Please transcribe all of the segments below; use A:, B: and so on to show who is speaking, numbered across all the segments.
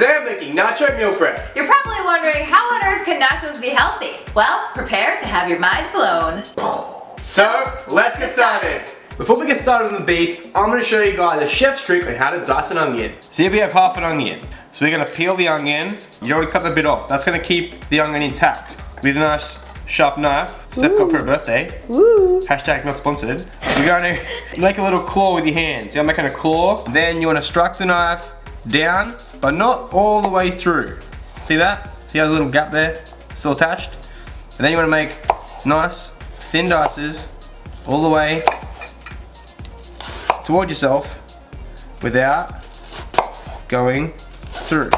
A: Today I'm making nacho meal prep.
B: You're probably wondering, how on earth can nachos be healthy? Well, prepare to have your mind blown.
A: So, let's get started. Before we get started on the beef, I'm going to show you guys a chef's trick on how to dice an onion. So here we have half an onion. So we're going to peel the onion. You already cut the bit off. That's going to keep the onion intact. With a nice sharp knife. Steph got for her birthday.
B: Woo.
A: Hashtag not sponsored. You're going to make a little claw with your hands. You're making a claw. Then you want to strike the knife down, but not all the way through. See that? See how there's a little gap there? Still attached? And then you want to make nice thin dices all the way toward yourself without going through.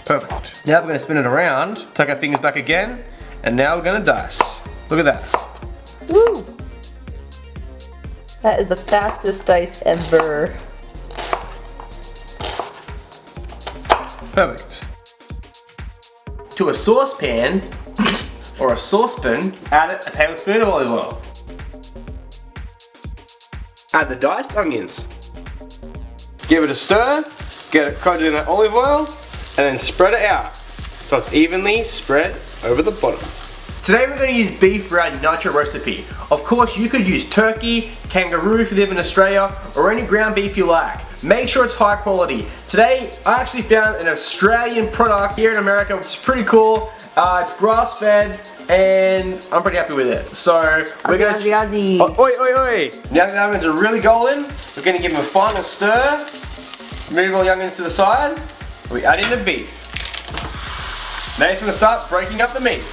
A: Perfect. Now we're going to spin it around, tuck our fingers back again, and now we're going to dice. Look at that.
B: Woo! That is the fastest dice ever.
A: Perfect. To a saucepan or a saucepan, add a tablespoon of olive oil. Add the diced onions. Give it a stir, get it coated in that olive oil, and then spread it out so it's evenly spread over the bottom. Today we're going to use beef for our nacho recipe. Of course, you could use turkey, kangaroo if you live in Australia, or any ground beef you like. Make sure it's high quality. Today, I actually found an Australian product here in America, which is pretty cool. It's grass-fed, and I'm pretty happy with it. So we're going to...
B: Aussie.
A: Oh, oi, oi, oi! Now the onions are really golden. We're going to give them a final stir. Move all the onions to the side. We add in the beef. Now it's going to start breaking up the meat.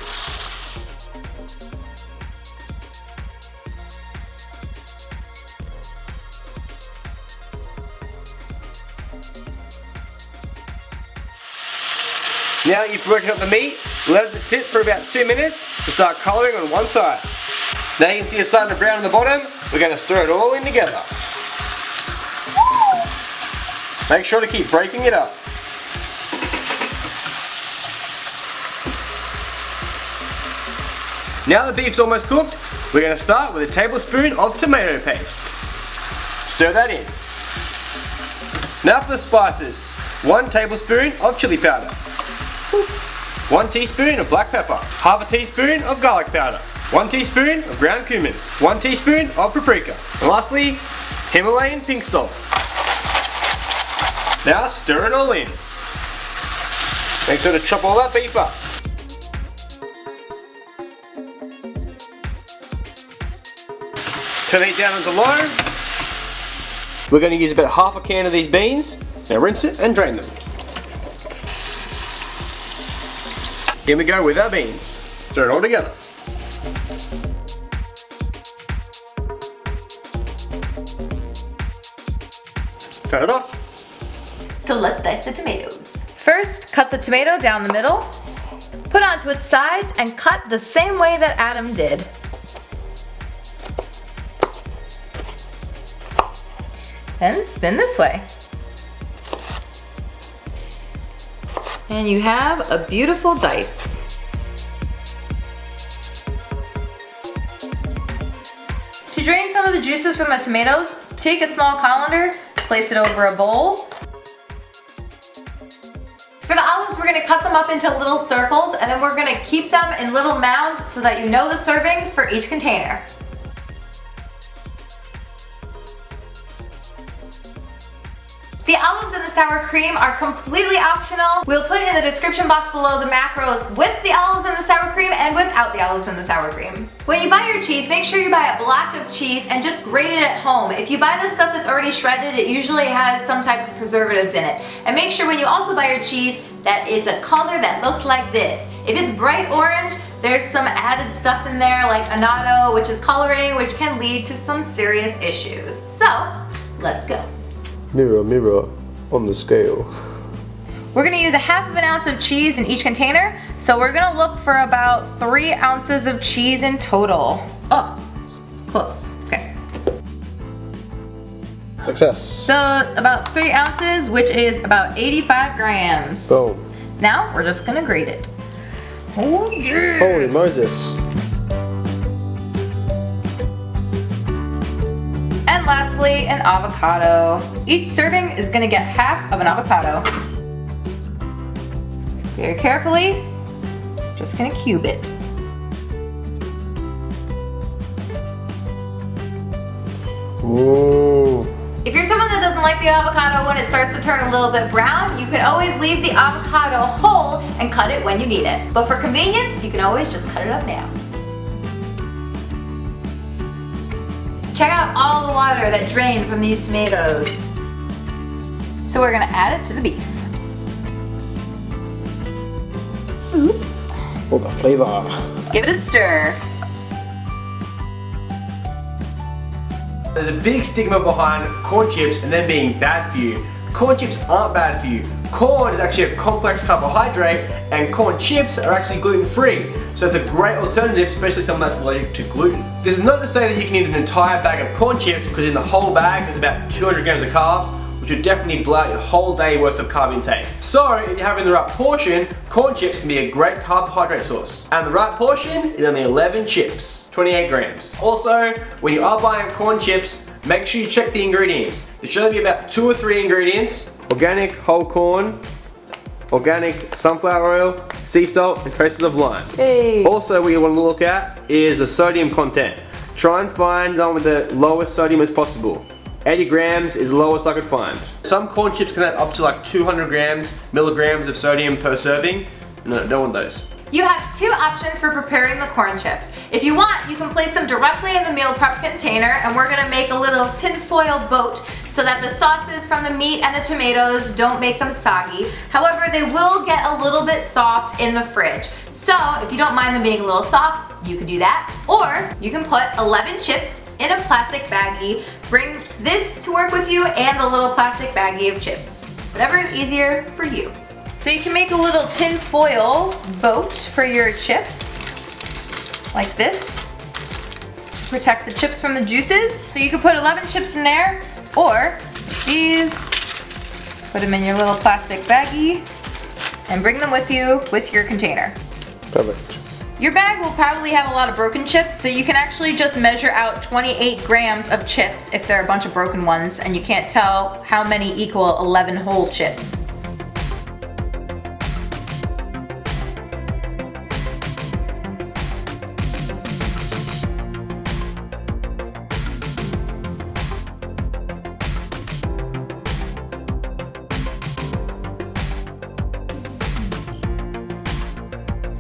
A: Now you've broken up the meat, let it sit for about 2 minutes to start colouring on one side. Now you can see it's starting to brown on the bottom. We're going to stir it all in together. Make sure to keep breaking it up. Now the beef's almost cooked, we're going to start with a tablespoon of tomato paste. Stir that in. Now for the spices. 1 tablespoon of chili powder. 1 teaspoon of black pepper. Half a teaspoon of garlic powder. 1 teaspoon of ground cumin. 1 teaspoon of paprika. And lastly, Himalayan pink salt. Now stir it all in. Make sure to chop all that beef up. Turn the heat down onto low. We're going to use about half a can of these beans. Now rinse it and drain them. Here we go with our beans. Stir it all together. Cut it off.
B: So let's dice the tomatoes. First, cut the tomato down the middle, put onto its sides, and cut the same way that Adam did. Then spin this way. And you have a beautiful dice. To drain some of the juices from the tomatoes, take a small colander, place it over a bowl. For the olives, we're going to cut them up into little circles, and then we're going to keep them in little mounds so that you know the servings for each container. The olives and the sour cream are completely optional. We'll put in the description box below the macros with the olives and the sour cream and without the olives and the sour cream. When you buy your cheese, make sure you buy a block of cheese and just grate it at home. If you buy the stuff that's already shredded, it usually has some type of preservatives in it. And make sure when you also buy your cheese that it's a color that looks like this. If it's bright orange, there's some added stuff in there like annatto, which is coloring, which can lead to some serious issues. So, let's go.
A: Mirror, mirror on the scale.
B: We're gonna use a half of an ounce of cheese in each container, so we're gonna look for about 3 ounces of cheese in total. Oh, close, okay.
A: Success.
B: So about 3 ounces, which is about 85 grams.
A: Boom.
B: Now we're just gonna grate it. Oh yeah.
A: Holy Moses.
B: And last roughly an avocado. Each serving is gonna get half of an avocado. Very carefully, just gonna cube it.
A: Ooh.
B: If you're someone that doesn't like the avocado when it starts to turn a little bit brown, you can always leave the avocado whole and cut it when you need it. But for convenience, you can always just cut it up now. Check out all the water that drained from these tomatoes. So we're gonna add it to the beef.
A: All the flavor.
B: Give it a stir.
A: There's a big stigma behind corn chips and them being bad for you. Corn chips aren't bad for you. Corn is actually a complex carbohydrate and corn chips are actually gluten-free. So it's a great alternative, especially someone that's allergic to gluten. This is not to say that you can eat an entire bag of corn chips because in the whole bag there's about 200 grams of carbs, which would definitely blow out your whole day worth of carb intake. So if you're having the right portion, corn chips can be a great carbohydrate source. And the right portion is only 11 chips, 28 grams. Also, when you are buying corn chips, make sure you check the ingredients. There should only be about 2 or 3 ingredients: organic whole corn, organic sunflower oil, sea salt, and traces of lime.
B: Hey.
A: Also, what you want to look at is the sodium content. Try and find the one with the lowest sodium as possible. 80 grams is the lowest I could find. Some corn chips can have up to like 200 milligrams of sodium per serving. No, don't want those.
B: You have 2 options for preparing the corn chips. If you want, you can place them directly in the meal prep container, and we're gonna make a little tinfoil boat so that the sauces from the meat and the tomatoes don't make them soggy. However, they will get a little bit soft in the fridge. So if you don't mind them being a little soft, you could do that. Or you can put 11 chips in a plastic baggie. Bring this to work with you and the little plastic baggie of chips. Whatever is easier for you. So you can make a little tin foil boat for your chips, like this, to protect the chips from the juices. So you can put 11 chips in there, or these, put them in your little plastic baggie, and bring them with you with your container.
A: Perfect.
B: Your bag will probably have a lot of broken chips, so you can actually just measure out 28 grams of chips if there are a bunch of broken ones, and you can't tell how many equal 11 whole chips.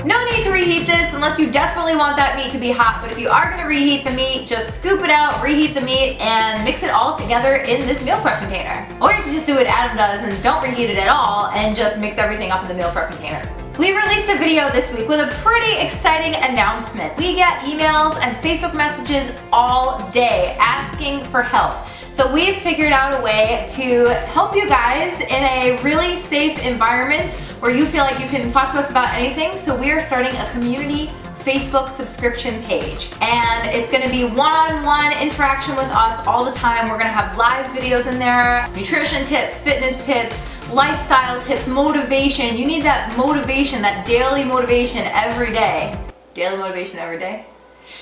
B: No need to reheat this unless you desperately want that meat to be hot, but if you are gonna reheat the meat, just scoop it out, reheat the meat, and mix it all together in this meal prep container. Or you can just do what Adam does and don't reheat it at all and just mix everything up in the meal prep container. We released a video this week with a pretty exciting announcement. We get emails and Facebook messages all day asking for help. So we've figured out a way to help you guys in a really safe environment where you feel like you can talk to us about anything. So we are starting a community Facebook subscription page, and it's gonna be one-on-one interaction with us all the time. We're gonna have live videos in there, nutrition tips, fitness tips, lifestyle tips, motivation. You need that motivation, that daily motivation every day. Daily motivation every day?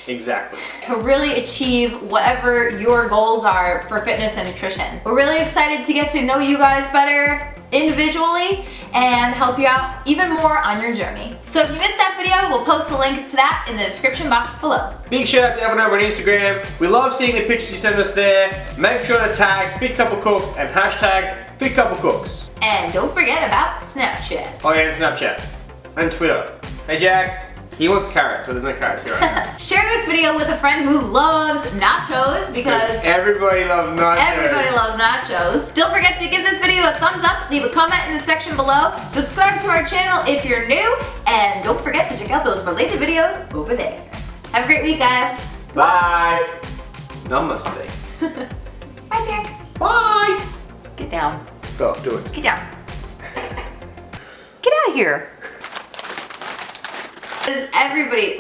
A: Exactly.
B: To really achieve whatever your goals are for fitness and nutrition. We're really excited to get to know you guys better individually and help you out even more on your journey. So if you missed that video, we'll post a link to that in the description box below.
A: Big shout out to everyone over on Instagram. We love seeing the pictures you send us there. Make sure to tag FitCoupleCooks and hashtag FitCoupleCooks.
B: And don't forget about Snapchat.
A: Oh yeah, and Snapchat. And Twitter. Hey Jack. He wants carrots, but there's no carrots here right now.
B: Share this video with a friend who loves nachos because
A: everybody loves nachos.
B: Everybody loves nachos. Don't forget to give this video a thumbs up, leave a comment in the section below, subscribe to our channel if you're new, and don't forget to check out those related videos over there. Have a great week, guys.
A: Bye. Namaste.
B: Bye, Jack.
A: Bye.
B: Get down.
A: Go, do it.
B: Get down. Get out of here. Is everybody...